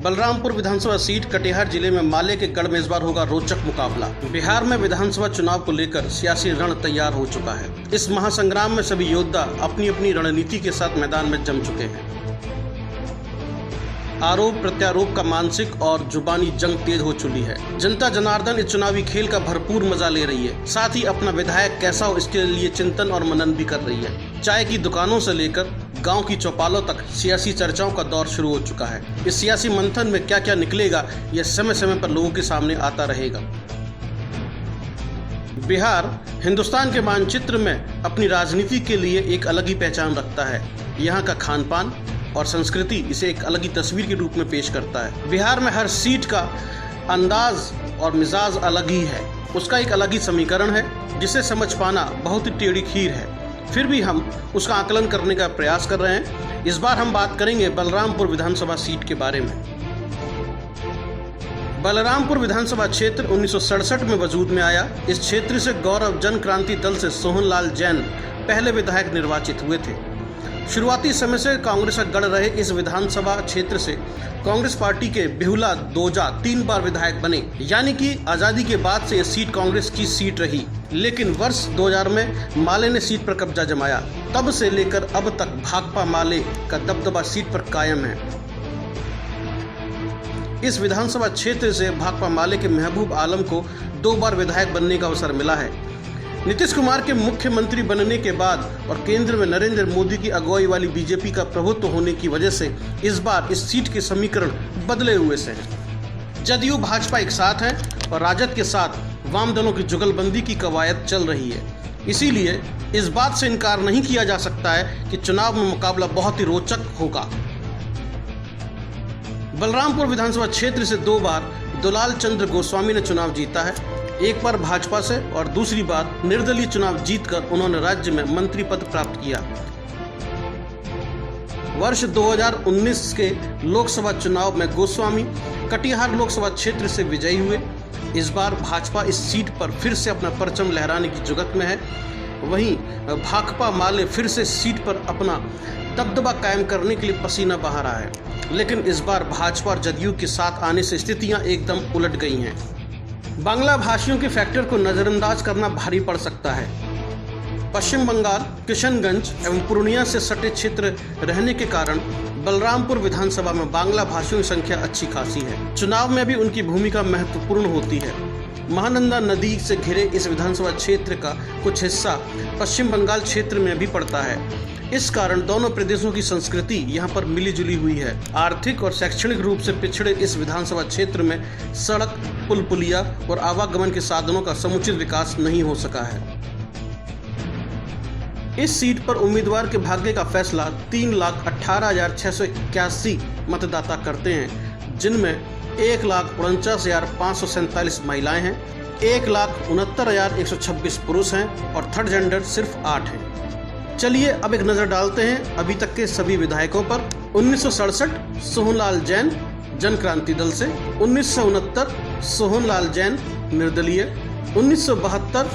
बलरामपुर विधानसभा seat Katihar जिले में माले के गढ़ में इस बार होगा रोचक मुकाबला। बिहार में विधानसभा चुनाव को लेकर सियासी रण तैयार हो चुका है। इस महासंग्राम में सभी योद्धा अपनी अपनी रणनीति के साथ मैदान में जम चुके हैं। आरोप प्रत्यारोप का मानसिक और जुबानी जंग तेज हो चुकी है। जनता जनार्दन इस चुनावी खेल का भरपूर मजा ले रही है। साथ ही अपना विधायक कैसा हो इसके लिए चिंतन और मनन भी कर रही है। चाय की दुकानों से लेकर गांव की चौपालों तक सियासी चर्चाओं का दौर शुरू हो चुका है। इस सियासी मंथन में क्या क्या निकलेगा यह समय समय पर लोगों के सामने आता रहेगा। बिहार हिंदुस्तान के मानचित्र में अपनी राजनीति के लिए एक अलग ही पहचान रखता है। यहाँ का खान पान और संस्कृति इसे एक अलग ही तस्वीर के रूप में पेश करता है। बिहार में हर सीट का अंदाज और मिजाज अलग ही है। उसका एक अलग ही समीकरण है जिसे समझ पाना बहुत ही टेढ़ी खीर है। फिर भी हम उसका आकलन करने का प्रयास कर रहे हैं। इस बार हम बात करेंगे बलरामपुर विधानसभा सीट के बारे में। बलरामपुर विधानसभा क्षेत्र 1967 में वजूद में आया। इस क्षेत्र से गौरव जन क्रांति दल से सोहनलाल जैन पहले विधायक निर्वाचित हुए थे। शुरुआती समय से कांग्रेस का गढ़ रहे इस विधानसभा क्षेत्र से कांग्रेस पार्टी के बिहुला दोजा 3 बार विधायक बने, यानी कि आजादी के बाद से यह सीट कांग्रेस की सीट रही। लेकिन वर्ष 2000 में माले ने सीट पर कब्जा जमाया। तब से लेकर अब तक भाकपा माले का दबदबा सीट पर कायम है। इस विधानसभा क्षेत्र से भाकपा माले के महबूब आलम को 2 बार विधायक बनने का अवसर मिला है। नीतीश कुमार के मुख्यमंत्री बनने के बाद और केंद्र में नरेंद्र मोदी की अगुवाई वाली बीजेपी का प्रभुत्व होने की वजह से इस बार इस सीट के समीकरण बदले हुए से हैं। जदयू भाजपा एक साथ है और राजद के साथ वाम दलों की जुगलबंदी की कवायद चल रही है। इसीलिए इस बात से इनकार नहीं किया जा सकता है कि चुनाव में मुकाबला बहुत ही रोचक होगा। बलरामपुर विधानसभा क्षेत्र से 2 बार दुलाल चंद्र गोस्वामी ने चुनाव जीता है। एक बार भाजपा से और दूसरी बार निर्दलीय चुनाव जीतकर उन्होंने राज्य में मंत्री पद प्राप्त किया। वर्ष 2019 के लोकसभा चुनाव में गोस्वामी कटिहार लोकसभा क्षेत्र से विजयी हुए। इस बार भाजपा इस सीट पर फिर से अपना परचम लहराने की जुगत में है। वहीं भाकपा माले फिर से सीट पर अपना दबदबा कायम करने के लिए पसीना बहा रहा है। लेकिन इस बार भाजपा और जदयू के साथ आने से स्थितियां एकदम उलट गई हैं। बांग्ला भाषियों के फैक्टर को नजरअंदाज करना भारी पड़ सकता है। पश्चिम बंगाल, किशनगंज एवं पूर्णिया से सटे क्षेत्र रहने के कारण बलरामपुर विधानसभा में बांग्ला भाषियों की संख्या अच्छी खासी है। चुनाव में भी उनकी भूमिका महत्वपूर्ण होती है। महानंदा नदी से घिरे इस विधानसभा क्षेत्र का कुछ हिस्सा पश्चिम बंगाल क्षेत्र में भी पड़ता है। इस कारण दोनों प्रदेशों की संस्कृति यहाँ पर मिली जुली हुई है। आर्थिक और शैक्षणिक रूप से पिछड़े इस विधानसभा क्षेत्र में सड़क, पुल पुलिया और आवागमन के साधनों का समुचित विकास नहीं हो सका है। इस सीट पर उम्मीदवार के भाग्य का फैसला 3,18,681 मतदाता करते हैं, जिनमें 1,49,547 महिलाएं हैं, 1,69,126 पुरुष हैं और थर्ड जेंडर सिर्फ 8 हैं। चलिए अब एक नजर डालते हैं अभी तक के सभी विधायकों पर। 1967 सोहनलाल जैन जन क्रांति दल से, 1969 सोहनलाल जैन निर्दलीय, 1972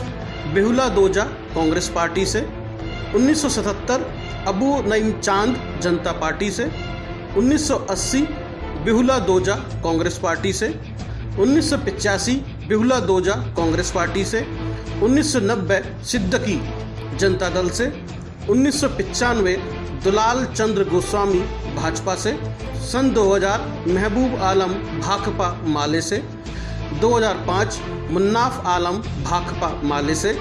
बिहुला दोजा कांग्रेस पार्टी से, 1977 अबू नईम चांद जनता पार्टी से, 1980 बिहुला दोजा कांग्रेस पार्टी से, 1985 बिहुला दोजा कांग्रेस पार्टी से, 1990 सिद्दकी जनता दल से, 1995 दुलाल चंद्र गोस्वामी भाजपा से, सन 2000 महबूब आलम भाकपा माले से, 2005 मुन्नाफ आलम भाकपा माले से,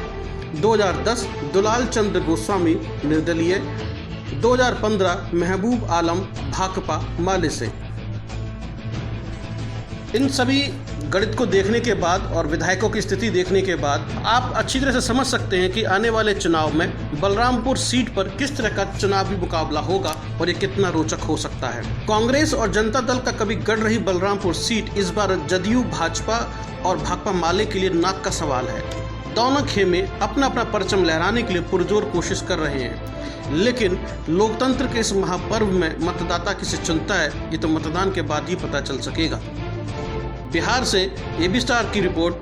2010 दुलाल चंद्र गोस्वामी निर्दलीय, 2015 महबूब आलम भाकपा माले से। इन सभी गणित को देखने के बाद और विधायकों की स्थिति देखने के बाद आप अच्छी तरह से समझ सकते हैं कि आने वाले चुनाव में बलरामपुर सीट पर किस तरह का चुनावी मुकाबला होगा और ये कितना रोचक हो सकता है। कांग्रेस और जनता दल का कभी गढ़ रही बलरामपुर सीट इस बार जदयू, भाजपा और भाकपा माले के लिए नाक का सवाल है। दोनों खेमे अपना अपना परचम लहराने के लिए पुरजोर कोशिश कर रहे हैं। लेकिन लोकतंत्र के इस महापर्व में मतदाता किसे चुनता है ये तो मतदान के बाद ही पता चल सकेगा। बिहार से एबी स्टार की रिपोर्ट।